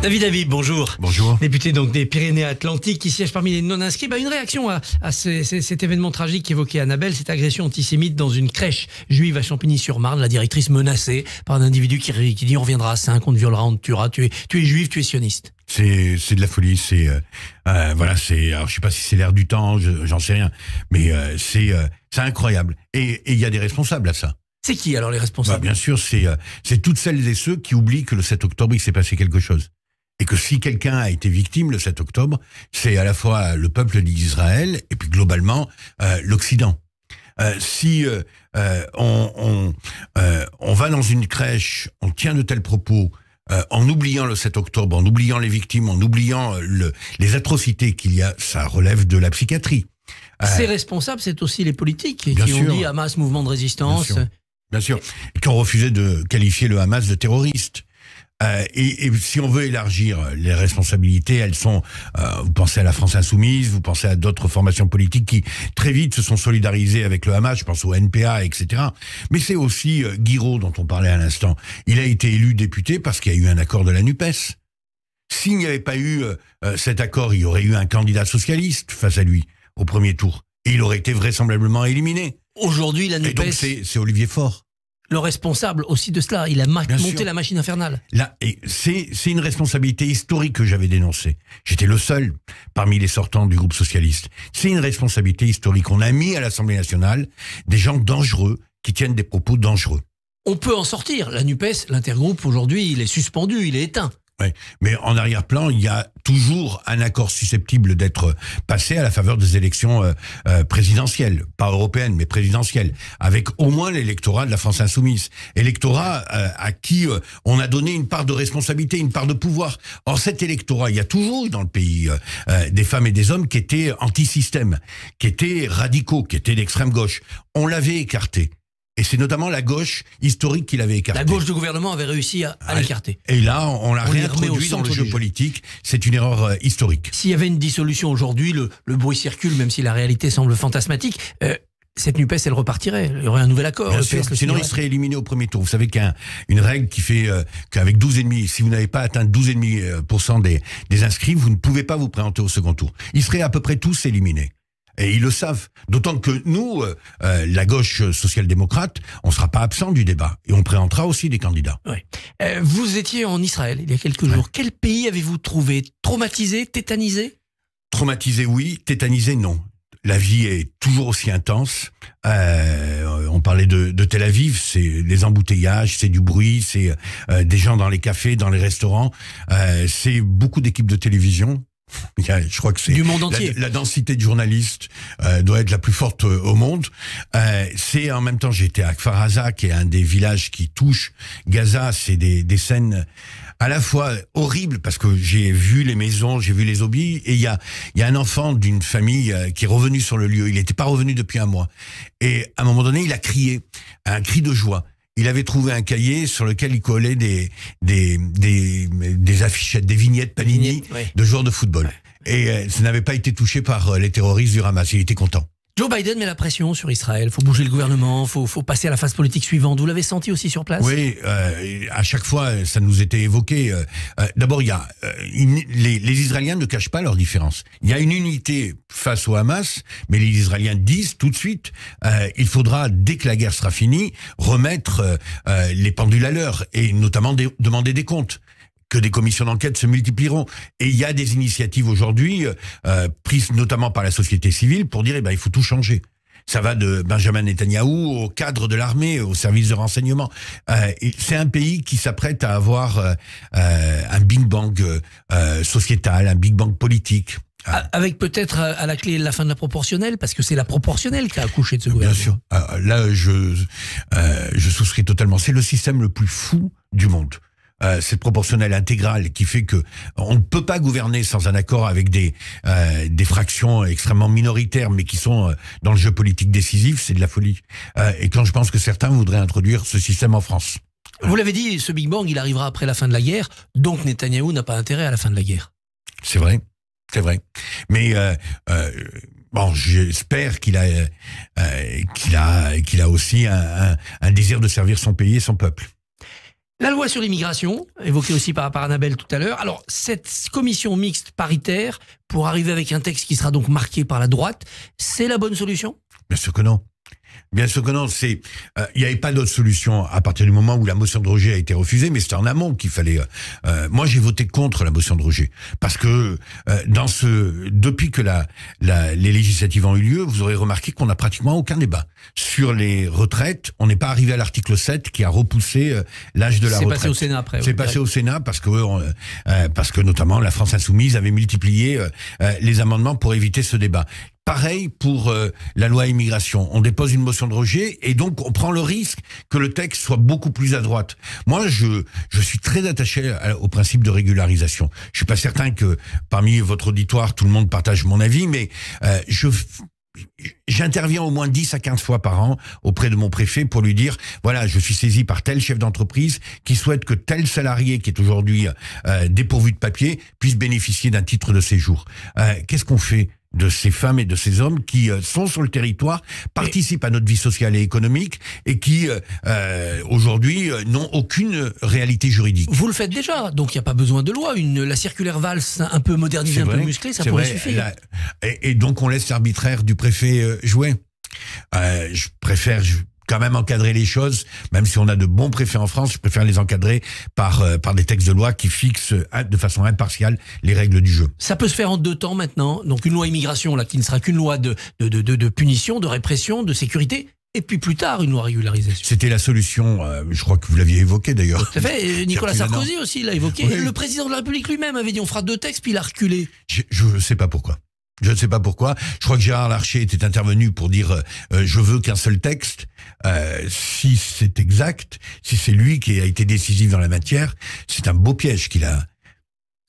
David Habib, bonjour. Bonjour. Député donc des Pyrénées-Atlantiques qui siège parmi les non-inscrits. Une réaction à cet événement tragique qu'évoquait Annabelle, cette agression antisémite dans une crèche juive à Champigny-sur-Marne. La directrice menacée par un individu qui dit on reviendra à 5, on te violera, on te tuera, tu es juif, tu es sioniste. C'est de la folie, alors je sais pas si c'est l'air du temps, j'en sais rien, mais c'est incroyable. Et il y a des responsables à ça. C'est qui alors les responsables? Bien sûr, c'est toutes celles et ceux qui oublient que le 7 octobre il s'est passé quelque chose. Et que si quelqu'un a été victime le 7 octobre, c'est à la fois le peuple d'Israël et puis globalement l'Occident. Si on va dans une crèche, on tient de tels propos, en oubliant le 7 octobre, en oubliant les victimes, en oubliant les atrocités qu'il y a, ça relève de la psychiatrie. Ces responsables, c'est aussi les politiques qui sûr. ont dit Hamas, mouvement de résistance. Bien sûr. Et qui ont refusé de qualifier le Hamas de terroriste. Et si on veut élargir les responsabilités, elles sont, vous pensez à la France Insoumise, vous pensez à d'autres formations politiques qui très vite se sont solidarisées avec le Hamas, je pense au NPA, etc. Mais c'est aussi Guiraud dont on parlait à l'instant. Il a été élu député parce qu'il y a eu un accord de la NUPES. S'il n'y avait pas eu cet accord, il y aurait eu un candidat socialiste face à lui au premier tour. Et il aurait été vraisemblablement éliminé. Aujourd'hui, la NUPES... Et donc c'est Olivier Faure. Le responsable aussi de cela, il a monté la machine infernale. Là, et c'est une responsabilité historique que j'avais dénoncée. J'étais le seul parmi les sortants du groupe socialiste. C'est une responsabilité historique. On a mis à l'Assemblée nationale des gens dangereux qui tiennent des propos dangereux. On peut en sortir. La NUPES, l'intergroupe, aujourd'hui, il est suspendu, il est éteint. Oui, mais en arrière-plan, il y a toujours un accord susceptible d'être passé à la faveur des élections présidentielles, pas européennes, mais présidentielles, avec au moins l'électorat de la France Insoumise. Électorat à qui on a donné une part de responsabilité, une part de pouvoir. Or, cet électorat, il y a toujours eu dans le pays des femmes et des hommes qui étaient anti-système, qui étaient radicaux, qui étaient d'extrême gauche. On l'avait écarté. Et c'est notamment la gauche historique qui l'avait écarté. La gauche du gouvernement avait réussi à l'écarter. Et là, on l'a réintroduit dans le jeu politique. C'est une erreur historique. S'il y avait une dissolution aujourd'hui, le bruit circule, même si la réalité semble fantasmatique. Cette NUPES, elle repartirait. Il y aurait un nouvel accord. Bien sûr. Sinon, il serait éliminé au premier tour. Vous savez qu'il y a une règle qui fait qu'avec 12,5%, si vous n'avez pas atteint 12,5% des inscrits, vous ne pouvez pas vous présenter au second tour. Ils seraient à peu près tous éliminés. Et ils le savent. D'autant que nous, la gauche social-démocrate, on ne sera pas absent du débat. Et on présentera aussi des candidats. Oui. Vous étiez en Israël il y a quelques jours. Quel pays avez-vous trouvé traumatisé, tétanisé? Traumatisé, oui. Tétanisé, non. La vie est toujours aussi intense. On parlait de Tel Aviv, c'est des embouteillages, c'est du bruit, c'est des gens dans les cafés, dans les restaurants. C'est beaucoup d'équipes de télévision. Je crois que c'est du monde entier. La densité de journalistes doit être la plus forte au monde. C'est en même temps, j'étais à Kfar Aza, qui est un des villages qui touche Gaza. C'est des scènes à la fois horribles parce que j'ai vu les maisons, j'ai vu les obus, et il y a un enfant d'une famille qui est revenu sur le lieu. Il n'était pas revenu depuis un mois, et à un moment donné, il a crié un cri de joie. Il avait trouvé un cahier sur lequel il collait des affichettes, des vignettes Panini de joueurs de football. Et ça n'avait pas été touché par les terroristes du Hamas. Il était content. Joe Biden met la pression sur Israël. Faut bouger le gouvernement, faut passer à la phase politique suivante. Vous l'avez senti aussi sur place? Oui, à chaque fois, ça nous était évoqué. D'abord, il y a les Israéliens ne cachent pas leurs différences. Il y a une unité face au Hamas, mais les Israéliens disent tout de suite, il faudra, dès que la guerre sera finie, remettre les pendules à l'heure et notamment demander des comptes. Que des commissions d'enquête se multiplieront. Et il y a des initiatives aujourd'hui, prises notamment par la société civile, pour dire, il faut tout changer. Ça va de Benjamin Netanyahou au cadre de l'armée, au service de renseignement. C'est un pays qui s'apprête à avoir un Big Bang sociétal, un Big Bang politique. Avec peut-être à la clé la fin de la proportionnelle, parce que c'est la proportionnelle qui a accouché de ce gouvernement. Bien sûr. Là, je souscris totalement. C'est le système le plus fou du monde. Cette proportionnelle intégrale qui fait que on ne peut pas gouverner sans un accord avec des fractions extrêmement minoritaires, mais qui sont dans le jeu politique décisif, c'est de la folie. Et quand je pense que certains voudraient introduire ce système en France. Vous l'avez dit, ce Big Bang, il arrivera après la fin de la guerre, donc Netanyahou n'a pas intérêt à la fin de la guerre. C'est vrai, c'est vrai. Mais bon, j'espère qu'il a aussi un désir de servir son pays et son peuple. La loi sur l'immigration, évoquée aussi par Annabelle tout à l'heure. Alors, cette commission mixte paritaire, pour arriver avec un texte qui sera donc marqué par la droite, c'est la bonne solution? Bien sûr que non. Bien sûr que non, il n'y avait pas d'autre solution à partir du moment où la motion de rejet a été refusée, mais c'était en amont qu'il fallait. Moi, j'ai voté contre la motion de rejet parce que depuis que les législatives ont eu lieu, vous aurez remarqué qu'on n'a pratiquement aucun débat sur les retraites. On n'est pas arrivé à l'article 7 qui a repoussé l'âge de la retraite. C'est passé au Sénat après. C'est passé au Sénat parce que notamment la France insoumise avait multiplié les amendements pour éviter ce débat. Pareil pour la loi immigration. On dépose une motion de rejet et donc on prend le risque que le texte soit beaucoup plus à droite. Moi, je suis très attaché au principe de régularisation. Je suis pas certain que parmi votre auditoire, tout le monde partage mon avis, mais j'interviens au moins 10 à 15 fois par an auprès de mon préfet pour lui dire, voilà, je suis saisi par tel chef d'entreprise qui souhaite que tel salarié qui est aujourd'hui dépourvu de papier puisse bénéficier d'un titre de séjour. Qu'est-ce qu'on fait de ces femmes et de ces hommes qui sont sur le territoire, participent à notre vie sociale et économique et qui, aujourd'hui, n'ont aucune réalité juridique? Vous le faites déjà, donc il n'y a pas besoin de loi. La circulaire Valls un peu modernisée, un peu musclée, ça pourrait suffire. Et donc on laisse l'arbitraire du préfet jouer. Je préfère quand même encadrer les choses, même si on a de bons préfets en France, je préfère les encadrer par des textes de loi qui fixent de façon impartiale les règles du jeu. Ça peut se faire en 2 temps maintenant, donc une loi immigration là qui ne sera qu'une loi de punition, de répression, de sécurité, et puis plus tard une loi régularisation. C'était la solution, je crois que vous l'aviez évoqué d'ailleurs. Tout à fait, Nicolas Sarkozy aussi l'a évoqué, oui. Le président de la République lui-même avait dit on fera 2 textes, puis il a reculé. Je ne sais pas pourquoi. Je ne sais pas pourquoi. Je crois que Gérard Larcher était intervenu pour dire je veux qu'un seul texte. Si c'est exact, si c'est lui qui a été décisif dans la matière, c'est un beau piège qu'il a.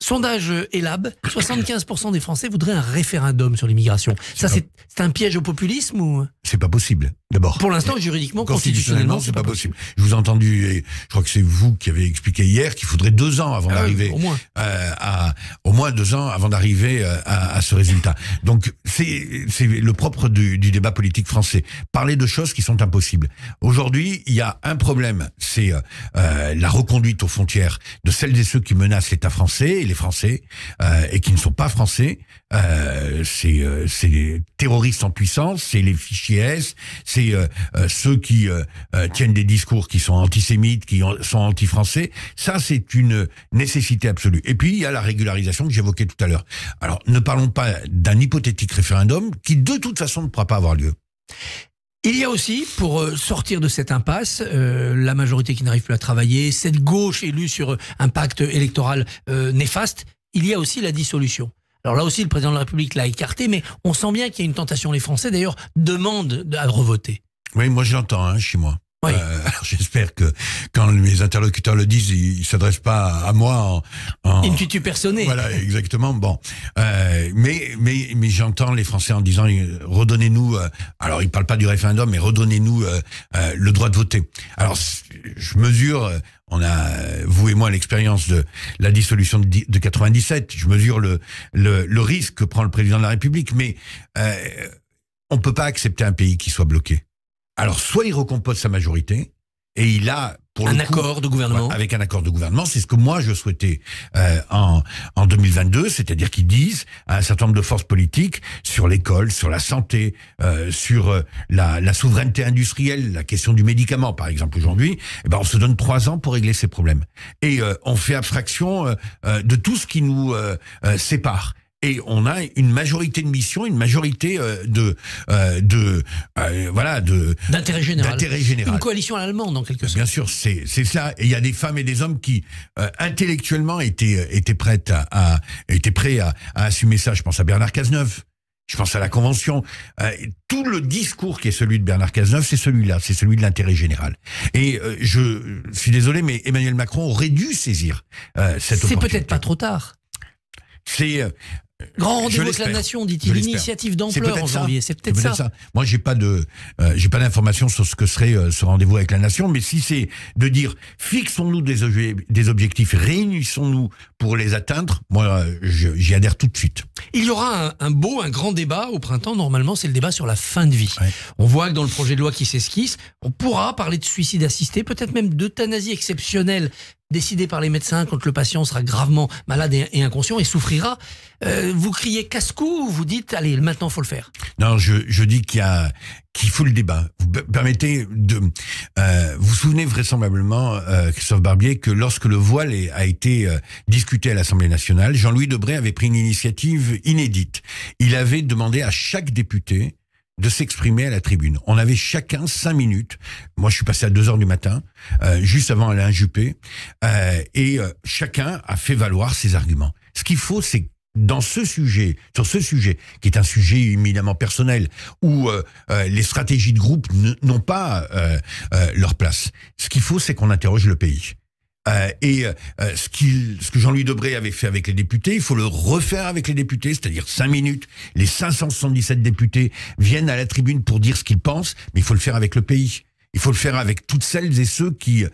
Sondage Elab, 75% des Français voudraient un référendum sur l'immigration. Ça, c'est un piège au populisme ou? C'est pas possible, d'abord. Pour l'instant, juridiquement, constitutionnellement, c'est pas possible. Je vous ai entendu, et je crois que c'est vous qui avez expliqué hier qu'il faudrait 2 ans avant d'arriver au moins 2 ans avant d'arriver à ce résultat. Donc c'est le propre du débat politique français. Parler de choses qui sont impossibles. Aujourd'hui, il y a un problème, c'est la reconduite aux frontières de celles et ceux qui menacent l'État français et les Français et qui ne sont pas français. C'est les terroristes en puissance, c'est les fichiers S, c'est ceux qui tiennent des discours qui sont antisémites, qui sont anti-français. Ça, c'est une nécessité absolue. Et puis, il y a la régularisation que j'évoquais tout à l'heure. Alors, ne parlons pas d'un hypothétique référendum qui, de toute façon, ne pourra pas avoir lieu. Il y a aussi, pour sortir de cette impasse, la majorité qui n'arrive plus à travailler, cette gauche élue sur un pacte électoral néfaste, il y a aussi la dissolution. Alors là aussi, le président de la République l'a écarté, mais on sent bien qu'il y a une tentation. Les Français, d'ailleurs, demandent à revoter. Oui, moi je l'entends chez moi. Oui. Alors j'espère que quand mes interlocuteurs le disent, ils s'adressent pas à moi en intuitu personné. Voilà, exactement. Bon, mais j'entends les Français en disant redonnez-nous. Alors ils parlent pas du référendum, mais redonnez-nous le droit de voter. Alors je mesure. On a, vous et moi, l'expérience de la dissolution de 97. Je mesure le risque que prend le président de la République, mais on peut pas accepter un pays qui soit bloqué. Alors, soit il recompose sa majorité, et il a pour un accord de gouvernement. Avec un accord de gouvernement, c'est ce que moi je souhaitais en 2022, c'est-à-dire qu'ils disent à un certain nombre de forces politiques sur l'école, sur la santé, sur la souveraineté industrielle, la question du médicament par exemple aujourd'hui, eh ben on se donne 3 ans pour régler ces problèmes. Et on fait abstraction de tout ce qui nous sépare. Et on a une majorité de missions, une majorité d'intérêt général. Une coalition à l'allemande, en quelque sorte. Bien sûr, c'est ça. Et il y a des femmes et des hommes qui intellectuellement étaient prêts à assumer ça. Je pense à Bernard Cazeneuve. Je pense à la Convention. Tout le discours qui est celui de Bernard Cazeneuve, c'est celui-là, c'est celui de l'intérêt général. Et je suis désolé, mais Emmanuel Macron aurait dû saisir cette opportunité. C'est peut-être pas trop tard. Grand rendez-vous avec la l'espère. nation, dit-il. Je l'espère. Initiative d'ampleur en janvier. C'est peut-être ça. Moi, j'ai pas d'informations sur ce que serait ce rendez-vous avec la nation, mais si c'est de dire fixons-nous des objectifs, réunissons-nous pour les atteindre, moi, j'y adhère tout de suite. Il y aura un grand débat au printemps. Normalement, c'est le débat sur la fin de vie. Ouais. On voit que dans le projet de loi qui s'esquisse, on pourra parler de suicide assisté, peut-être même d'euthanasie exceptionnelle décidée par les médecins quand le patient sera gravement malade et inconscient et souffrira. Vous criez casse-cou ou vous dites allez, maintenant faut le faire? Non, je dis qu'il faut le débat. Vous permettez de... vous vous souvenez vraisemblablement, Christophe Barbier, que lorsque le voile a été discuté à l'Assemblée nationale, Jean-Louis Debré avait pris une initiative inédite. Il avait demandé à chaque député de s'exprimer à la tribune. On avait chacun 5 minutes. Moi, je suis passé à 2h du matin, juste avant Alain Juppé, et chacun a fait valoir ses arguments. Ce qu'il faut, c'est sur ce sujet, qui est un sujet éminemment personnel, où les stratégies de groupe n'ont pas leur place. Ce qu'il faut, c'est qu'on interroge le pays. Ce que Jean-Louis Debré avait fait avec les députés, il faut le refaire avec les députés, c'est-à-dire 5 minutes. Les 577 députés viennent à la tribune pour dire ce qu'ils pensent, mais il faut le faire avec le pays. Il faut le faire avec toutes celles et ceux qui...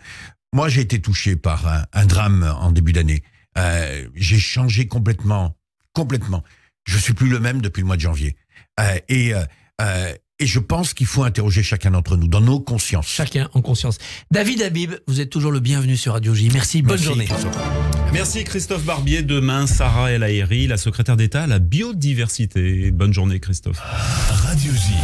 Moi, j'ai été touché par un drame en début d'année. J'ai changé complètement. Je suis plus le même depuis le mois de janvier. Et je pense qu'il faut interroger chacun d'entre nous, dans nos consciences. Chacun en conscience. David Habib, vous êtes toujours le bienvenu sur Radio J. Merci, bonne journée. Merci Christophe Barbier. Demain, Sarah El Haïry, la secrétaire d'État à la biodiversité. Bonne journée Christophe. Radio J.